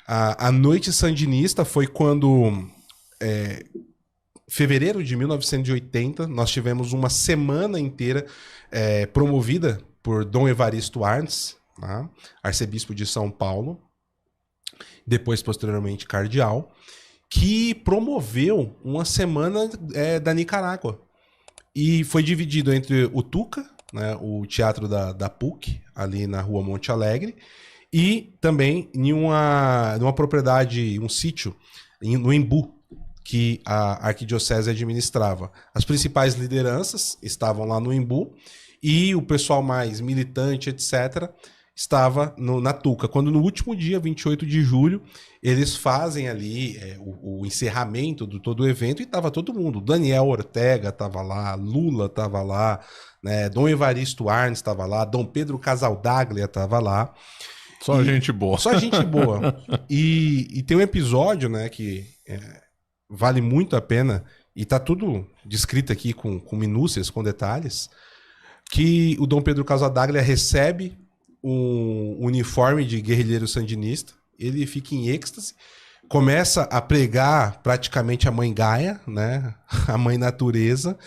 A Noite Sandinista foi quando, fevereiro de 1980, nós tivemos uma semana inteira promovida por Dom Evaristo Arns, tá? Arcebispo de São Paulo, depois posteriormente cardeal, que promoveu uma semana da Nicarágua. E foi dividido entre o Tuca, né, o teatro da PUC, ali na rua Monte Alegre, e também em uma propriedade, um sítio, no Embu, que a arquidiocese administrava. As principais lideranças estavam lá no Embu, e o pessoal mais militante, etc., estava na Tuca. Quando no último dia, 28 de julho, eles fazem ali o encerramento de todo o evento, e estava todo mundo. Daniel Ortega estava lá, Lula estava lá, né, Dom Evaristo Arns estava lá, Dom Pedro Casaldaglia estava lá. Só gente boa. Só gente boa. E tem um episódio, né, que vale muito a pena, e tá tudo descrito aqui com minúcias, com detalhes, que o Dom Pedro Casaldaglia recebe um uniforme de guerrilheiro sandinista, ele fica em êxtase, começa a pregar praticamente a mãe Gaia, né, a mãe natureza,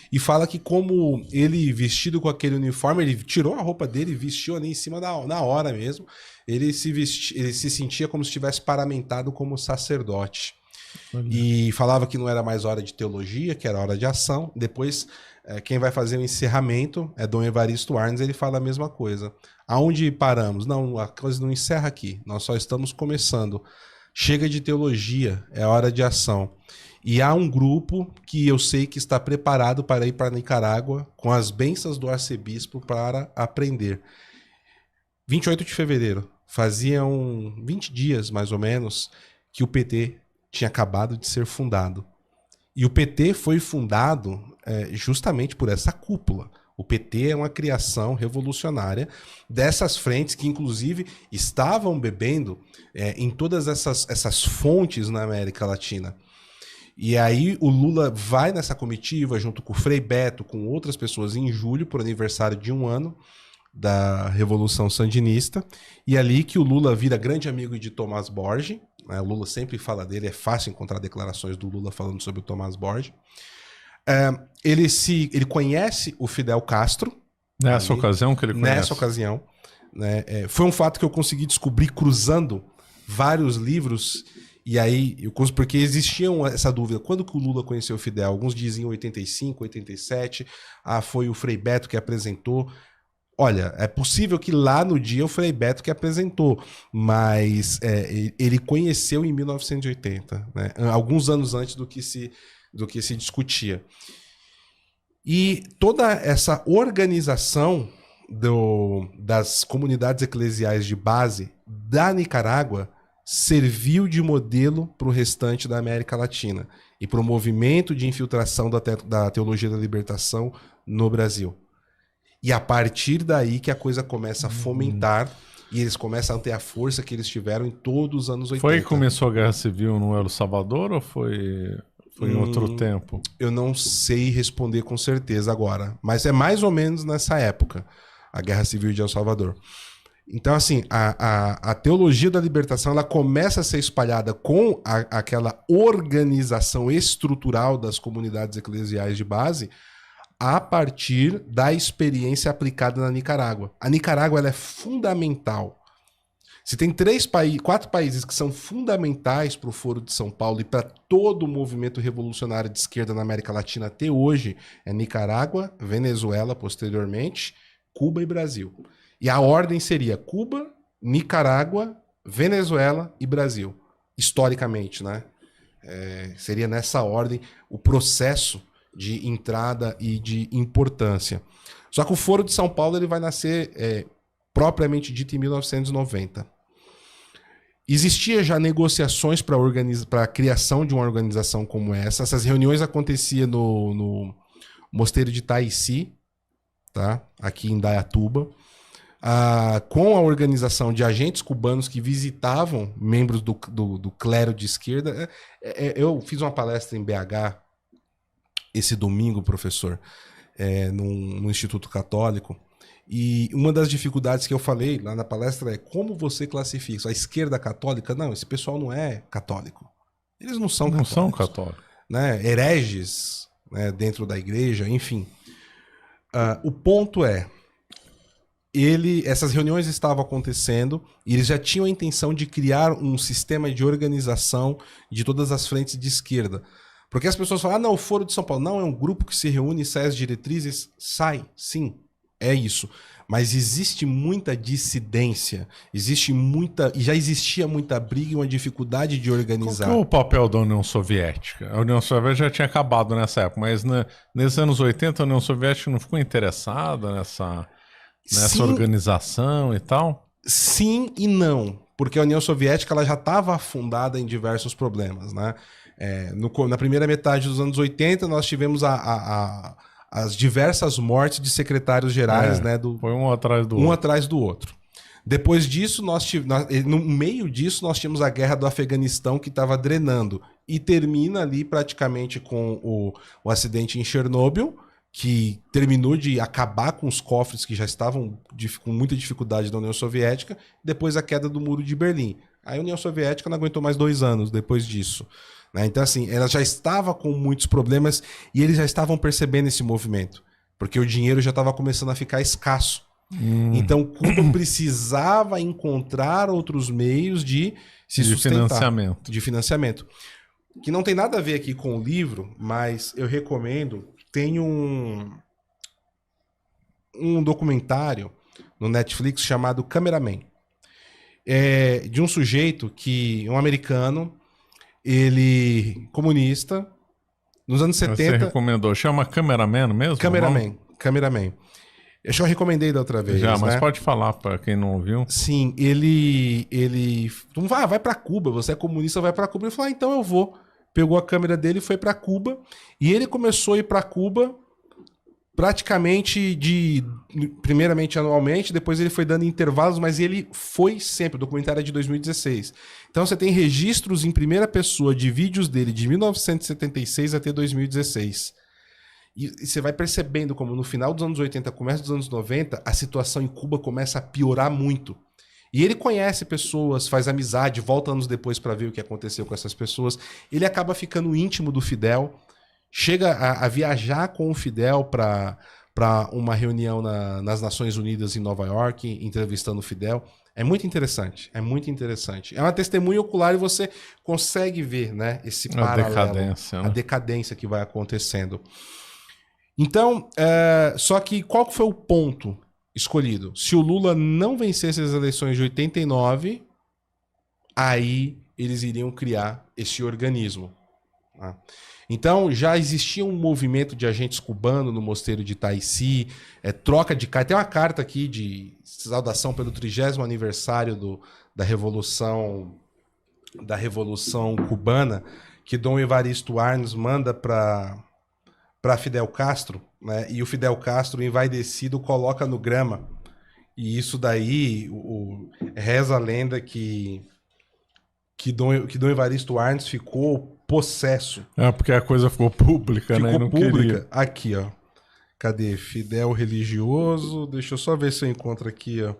e fala que como ele vestido com aquele uniforme, ele tirou a roupa dele e vestiu ali em cima na hora mesmo, ele se sentia como se estivesse paramentado como sacerdote. E falava que não era mais hora de teologia, que era hora de ação. Depois, quem vai fazer o encerramento é Dom Evaristo Arns, ele fala a mesma coisa. Aonde paramos? Não, a coisa não encerra aqui. Nós só estamos começando. Chega de teologia, é hora de ação. E há um grupo que eu sei que está preparado para ir para Nicarágua com as bênçãos do arcebispo para aprender. 28 de fevereiro, faziam 20 dias mais ou menos que o PT tinha acabado de ser fundado. E o PT foi fundado justamente por essa cúpula. O PT é uma criação revolucionária dessas frentes que, inclusive, estavam bebendo em todas essas fontes na América Latina. E aí o Lula vai nessa comitiva junto com o Frei Beto, com outras pessoas, em julho, por aniversário de 1 ano da Revolução Sandinista. E ali que o Lula vira grande amigo de Tomás Borges. O Lula sempre fala dele, é fácil encontrar declarações do Lula falando sobre o Tomás Borges. Ele conhece o Fidel Castro. Nessa ocasião que ele conhece? Nessa ocasião. Né? Foi um fato que eu consegui descobrir cruzando vários livros. E aí, porque existia essa dúvida. Quando que o Lula conheceu o Fidel? Alguns diziam 85, 87. Foi o Frei Beto que apresentou. Olha, é possível que lá no dia o Frei Beto que apresentou, mas ele conheceu em 1980, né? Alguns anos antes do que se discutia. E toda essa organização das comunidades eclesiais de base da Nicarágua serviu de modelo para o restante da América Latina e para o movimento de infiltração da teologia da libertação no Brasil. E a partir daí que a coisa começa a fomentar e eles começam a ter a força que eles tiveram em todos os anos 80. Foi que começou a Guerra Civil no El Salvador ou foi em outro tempo? Eu não sei responder com certeza agora, mas é mais ou menos nessa época, a Guerra Civil de El Salvador. Então, assim, a teologia da libertação ela começa a ser espalhada com aquela organização estrutural das comunidades eclesiais de base a partir da experiência aplicada na Nicarágua. A Nicarágua ela é fundamental. Se tem 4 países que são fundamentais para o Foro de São Paulo e para todo o movimento revolucionário de esquerda na América Latina até hoje, é Nicarágua, Venezuela posteriormente, Cuba e Brasil. E a ordem seria Cuba, Nicarágua, Venezuela e Brasil. Historicamente, né? Seria nessa ordem o processo de entrada e de importância. Só que o Foro de São Paulo ele vai nascer propriamente dito em 1990. Existia já negociações para a criação de uma organização como essa. Essas reuniões aconteciam no Mosteiro de Taici, tá? Aqui em Dayatuba, com a organização de agentes cubanos que visitavam membros do clero de esquerda. Eu fiz uma palestra em BH esse domingo, professor, no Instituto Católico, E uma das dificuldades que eu falei lá na palestra é como você classifica a esquerda católica? Não, esse pessoal não é católico. Eles não são católicos. Não são católicos. Né? Hereges, né, dentro da igreja, enfim. O ponto é, essas reuniões estavam acontecendo e eles já tinham a intenção de criar um sistema de organização de todas as frentes de esquerda. Porque as pessoas falam, não, o Foro de São Paulo. Não, é um grupo que se reúne e sai as diretrizes. Sai, sim, é isso. Mas existe muita dissidência, existe muita, e já existia muita briga e uma dificuldade de organizar. Qual que é o papel da União Soviética? A União Soviética já tinha acabado nessa época, mas nesses anos 80 a União Soviética não ficou interessada nessa organização e tal? Sim e não, porque a União Soviética ela já estava afundada em diversos problemas, né? Na primeira metade dos anos 80 nós tivemos as diversas mortes de secretários gerais, né? Foi um atrás do outro. Depois disso, no meio disso, nós tínhamos a guerra do Afeganistão que estava drenando. E termina ali praticamente com o acidente em Chernobyl, que terminou de acabar com os cofres que já estavam com muita dificuldade da União Soviética. Depois a queda do Muro de Berlim. A União Soviética não aguentou mais 2 anos depois disso. Né? Então, assim, ela já estava com muitos problemas e eles já estavam percebendo esse movimento, porque o dinheiro já estava começando a ficar escasso. Então, Cuba precisava encontrar outros meios de se sustentar. De financiamento. Que não tem nada a ver aqui com o livro, mas eu recomendo. Tem um documentário no Netflix chamado Cameraman. De um sujeito um americano, ele comunista, nos anos 70... Você recomendou, chama Cameraman mesmo? Cameraman. Eu já recomendei da outra vez, mas pode falar para quem não ouviu. Sim, ele vai para Cuba, você é comunista, vai para Cuba. Ele falou, então eu vou. Pegou a câmera dele e foi para Cuba. E ele começou a ir para Cuba praticamente primeiramente anualmente, depois ele foi dando intervalos, mas ele foi sempre. O documentário é de 2016. Então você tem registros em primeira pessoa de vídeos dele de 1976 até 2016. E você vai percebendo como no final dos anos 80, começo dos anos 90, a situação em Cuba começa a piorar muito. E ele conhece pessoas, faz amizade, volta anos depois para ver o que aconteceu com essas pessoas. Ele acaba ficando íntimo do Fidel, chega a viajar com o Fidel para uma reunião nas Nações Unidas em Nova York, entrevistando o Fidel. É muito interessante, é muito interessante. É uma testemunha ocular e você consegue ver, né, esse paralelo, a decadência que vai acontecendo. Então, só que qual que foi o ponto escolhido? Se o Lula não vencesse as eleições de 89, aí eles iriam criar esse organismo. Tá? Então, já existia um movimento de agentes cubanos no mosteiro de Itaici, troca de carta. Tem uma carta aqui de saudação pelo 30º aniversário da Revolução Cubana, que Dom Evaristo Arns manda para Fidel Castro, né? E o Fidel Castro, envaidecido, coloca no grama. E isso daí, reza a lenda que Dom Evaristo Arns ficou possesso. Porque a coisa ficou pública, né? Ficou pública. Aqui, ó. Cadê? Fidel religioso. Deixa eu só ver se eu encontro aqui, ó.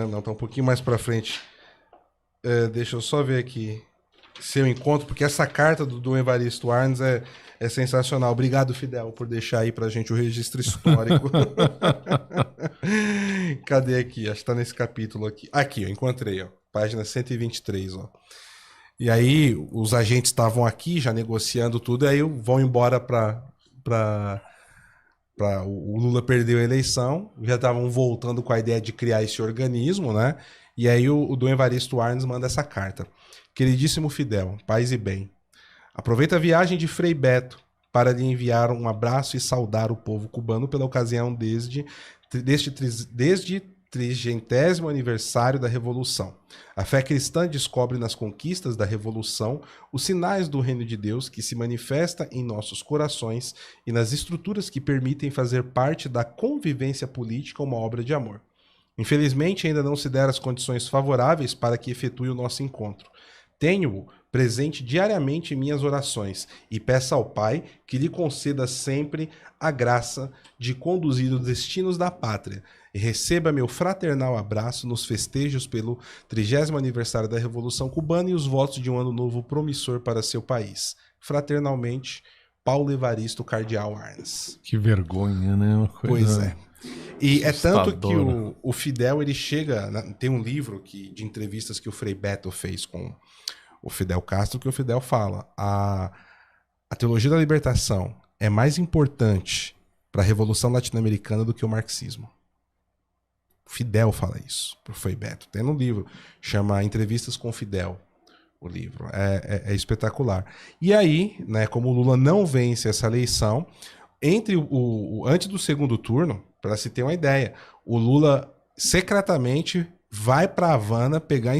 Não, tá um pouquinho mais pra frente. Deixa eu só ver aqui se eu encontro, porque essa carta do Dom Evaristo Arns é sensacional. Obrigado, Fidel, por deixar aí pra gente o registro histórico. Cadê aqui? Acho que tá nesse capítulo aqui. Aqui, eu encontrei, ó. Página 123, ó. E aí, os agentes estavam aqui já negociando tudo, e aí vão embora o Lula perdeu a eleição, já estavam voltando com a ideia de criar esse organismo, né? E aí o Dom Evaristo Arns manda essa carta. Queridíssimo Fidel, paz e bem. Aproveita a viagem de Frei Beto para lhe enviar um abraço e saudar o povo cubano pela ocasião desde 30º aniversário da Revolução. A fé cristã descobre nas conquistas da Revolução os sinais do reino de Deus que se manifesta em nossos corações e nas estruturas que permitem fazer parte da convivência política uma obra de amor. Infelizmente, ainda não se deram as condições favoráveis para que efetue o nosso encontro. Tenho-o presente diariamente em minhas orações, e peça ao Pai que lhe conceda sempre a graça de conduzir os destinos da pátria, e receba meu fraternal abraço nos festejos pelo 30º aniversário da Revolução Cubana e os votos de um ano novo promissor para seu país. Fraternalmente, Paulo Evaristo Cardeal Arnes. Que vergonha, né? Uma coisa pois é. E é tanto que assustadora. o Fidel, ele chega... Tem um livro de entrevistas que o Frei Beto fez com o Fidel Castro, que o Fidel fala: a teologia da libertação é mais importante para a Revolução Latino-Americana do que o marxismo. Fidel fala isso pro Frei Beto. Tem um livro, chama Entrevistas com Fidel, o livro. É espetacular. E aí, né, como o Lula não vence essa eleição, antes do segundo turno, para se ter uma ideia, o Lula secretamente vai para Havana pegar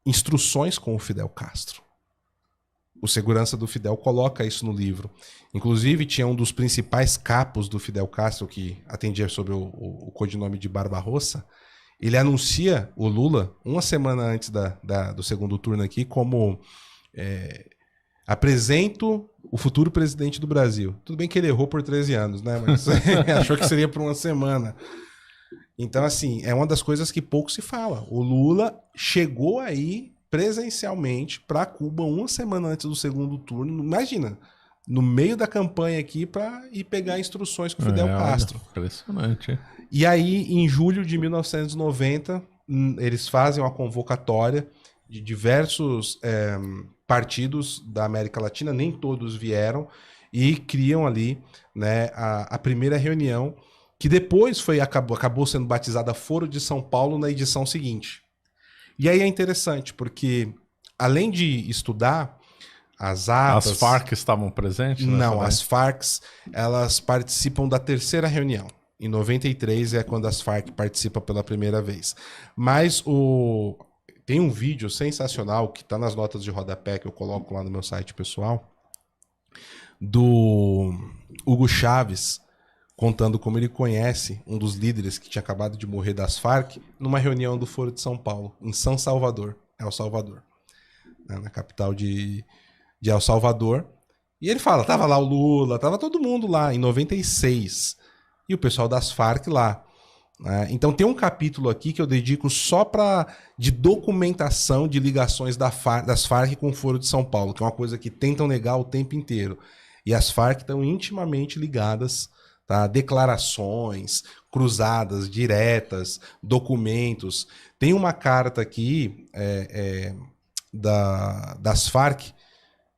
instruções com o Fidel Castro. O segurança do Fidel coloca isso no livro. Inclusive, tinha um dos principais capos do Fidel Castro, que atendia sobre o codinome de Barbarossa. Ele anuncia o Lula, uma semana antes do segundo turno aqui, como apresento o futuro presidente do Brasil. Tudo bem que ele errou por 13 anos, né? Mas achou que seria por uma semana. Então, assim, é uma das coisas que pouco se fala. O Lula chegou aí presencialmente para Cuba uma semana antes do segundo turno. Imagina, no meio da campanha aqui, para ir pegar instruções com o Fidel Castro. Impressionante. E aí, em julho de 1990, eles fazem uma convocatória de diversos partidos da América Latina, nem todos vieram, e criam ali, né, a primeira reunião, que depois acabou sendo batizada Foro de São Paulo na edição seguinte. E aí é interessante, porque além de estudar as atas... As Farc estavam presentes? Não, as Farc, elas participam da terceira reunião. Em 93 é quando as Farc participam pela primeira vez. Mas tem um vídeo sensacional que está nas notas de rodapé, que eu coloco lá no meu site pessoal, do Hugo Chávez, contando como ele conhece um dos líderes que tinha acabado de morrer das Farc numa reunião do Foro de São Paulo, em São Salvador, El Salvador, né, na capital de El Salvador. E ele fala, tava lá o Lula, tava todo mundo lá, em 96, e o pessoal das Farc lá. Né? Então tem um capítulo aqui que eu dedico só de documentação de ligações das Farc com o Foro de São Paulo, que é uma coisa que tentam negar o tempo inteiro. E as Farc estão intimamente ligadas, tá? Declarações, cruzadas, diretas, documentos. Tem uma carta aqui das Farc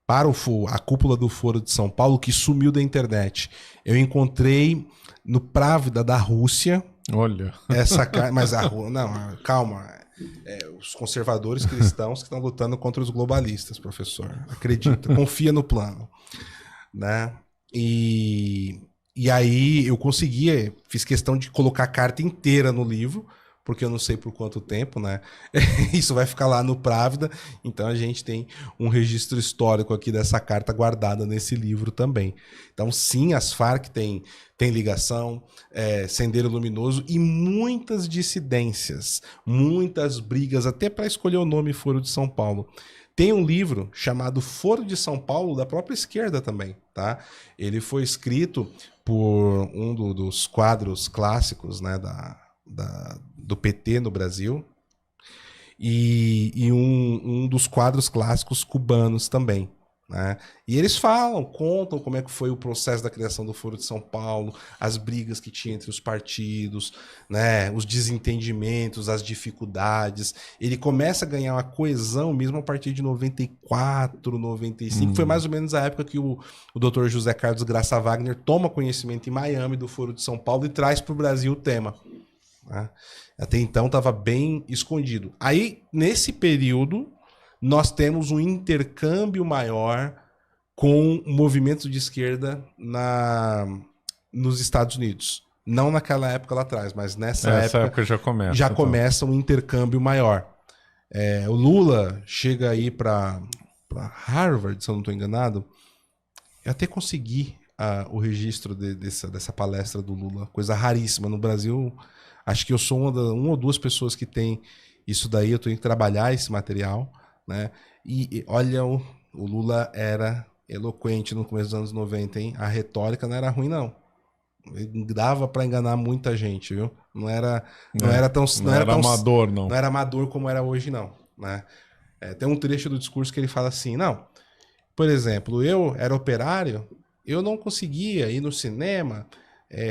para a cúpula do Foro de São Paulo que sumiu da internet. Eu encontrei no Pravda da Rússia. Olha. Essa carta, mas não, calma. Os conservadores cristãos que estão lutando contra os globalistas, professor. Acredita, confia no plano, né? E aí eu fiz questão de colocar a carta inteira no livro, porque eu não sei por quanto tempo, né? Isso vai ficar lá no Pravda, então a gente tem um registro histórico aqui dessa carta guardada nesse livro também. Então sim, as Farc têm ligação, Sendeiro Luminoso e muitas dissidências, muitas brigas, até para escolher o nome Foro de São Paulo. Tem um livro chamado Foro de São Paulo, da própria esquerda também, tá? Ele foi escrito por um dos quadros clássicos, né, do PT no Brasil, e um dos quadros clássicos cubanos também, né? E eles contam como é que foi o processo da criação do Foro de São Paulo, as brigas que tinha entre os partidos, né? Os desentendimentos, as dificuldades. Ele começa a ganhar uma coesão mesmo a partir de 94, 95. Foi mais ou menos a época que o Dr. José Carlos Graça Wagner toma conhecimento em Miami do Foro de São Paulo e traz para o Brasil o tema. Né? Até então estava bem escondido. Aí, nesse período, nós temos um intercâmbio maior com movimentos de esquerda nos Estados Unidos. Não naquela época lá atrás, mas nessa época já começa um intercâmbio maior. O Lula chega aí para Harvard, se eu não estou enganado. Eu até consegui o registro dessa palestra do Lula, coisa raríssima no Brasil. Acho que eu sou uma ou duas pessoas que tem isso daí eu tenho que trabalhar esse material, né? E olha, o Lula era eloquente no começo dos anos 90, hein? A retórica não era ruim, não. Ele dava para enganar muita gente, viu? Não era tão amador, não. Não era amador como era hoje, não, né? Tem um trecho do discurso que ele fala assim, não, por exemplo, eu era operário, eu não conseguia ir no cinema,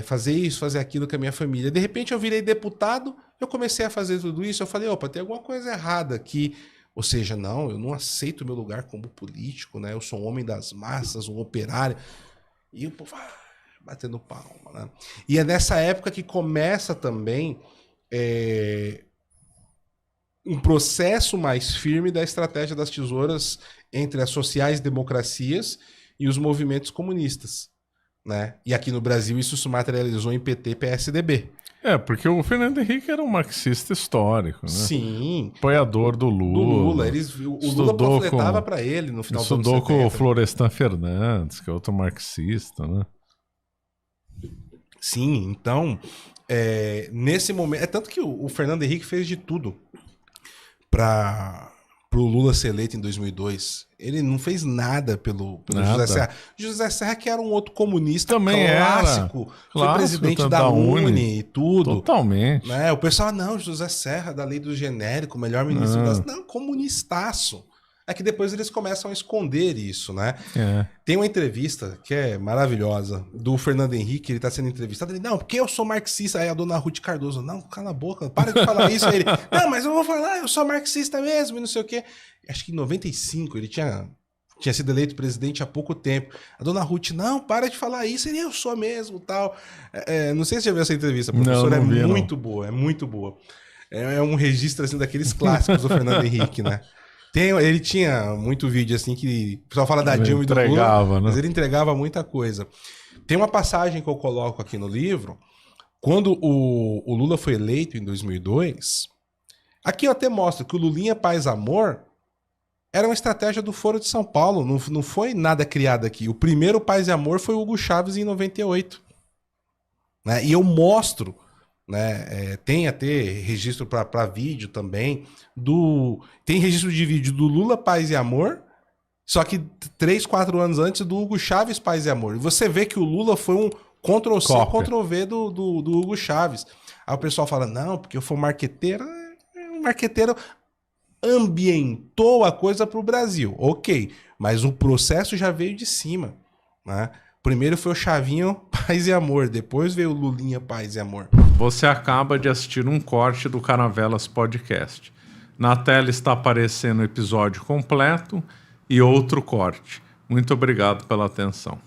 fazer isso, fazer aquilo com a minha família. De repente eu virei deputado, eu comecei a fazer tudo isso, eu falei, opa, tem alguma coisa errada aqui. Ou seja, não, eu não aceito o meu lugar como político, né? Eu sou um homem das massas, um operário. E o povo batendo palma, né? E é nessa época que começa também um processo mais firme da estratégia das tesouras entre as sociais-democracias e os movimentos comunistas, né? E aqui no Brasil isso se materializou em PT e PSDB. Porque o Fernando Henrique era um marxista histórico, né? Sim. Apoiador do Lula. O Lula panfletava para ele no final do ano 70. Estudou com o Florestan Fernandes, que é outro marxista, né? Sim, então, nesse momento... É tanto que o Fernando Henrique fez de tudo para o Lula ser eleito em 2002. Ele não fez nada pelo José Serra. José Serra, que era um outro comunista também clássico. Foi presidente da UNE e tudo. Totalmente. Né? O pessoal, não, José Serra, da lei do genérico, melhor ministro do Brasil. Não, comunistaço. É que depois eles começam a esconder isso, né? Tem uma entrevista que é maravilhosa do Fernando Henrique, ele tá sendo entrevistado, ele, não, porque eu sou marxista. Aí a dona Ruth Cardoso, não, cala a boca, para de falar isso. Aí ele, não, mas eu vou falar, eu sou marxista mesmo, e não sei o quê. Acho que em 95 ele tinha sido eleito presidente há pouco tempo. A dona Ruth, não, para de falar isso, ele, eu sou mesmo, tal. Não sei se você já viu essa entrevista, professor, não vi, muito boa, é muito boa. É um registro, assim, daqueles clássicos do Fernando Henrique, né? Ele tinha muito vídeo assim que o pessoal fala da Dilma e do Lula, mas ele entregava muita coisa. Tem uma passagem que eu coloco aqui no livro, quando o Lula foi eleito em 2002, aqui eu até mostro que o Lulinha Paz Amor era uma estratégia do Foro de São Paulo, não foi nada criado aqui. O primeiro Paz e Amor foi o Hugo Chávez em 98. Né? E eu mostro, né, tem até registro para vídeo também, tem registro de vídeo do Lula Paz e Amor, só que 3, 4 anos antes do Hugo Chávez Paz e Amor. E você vê que o Lula foi um Ctrl-C, Ctrl-V do Hugo Chávez. Aí o pessoal fala, não, porque eu fui marqueteiro. O marqueteiro ambientou a coisa para o Brasil, ok, mas o processo já veio de cima, né? Primeiro foi o Chavinho Paz e Amor, depois veio o Lulinha Paz e Amor. Você acaba de assistir um corte do Caravelas Podcast. Na tela está aparecendo o episódio completo e outro corte. Muito obrigado pela atenção.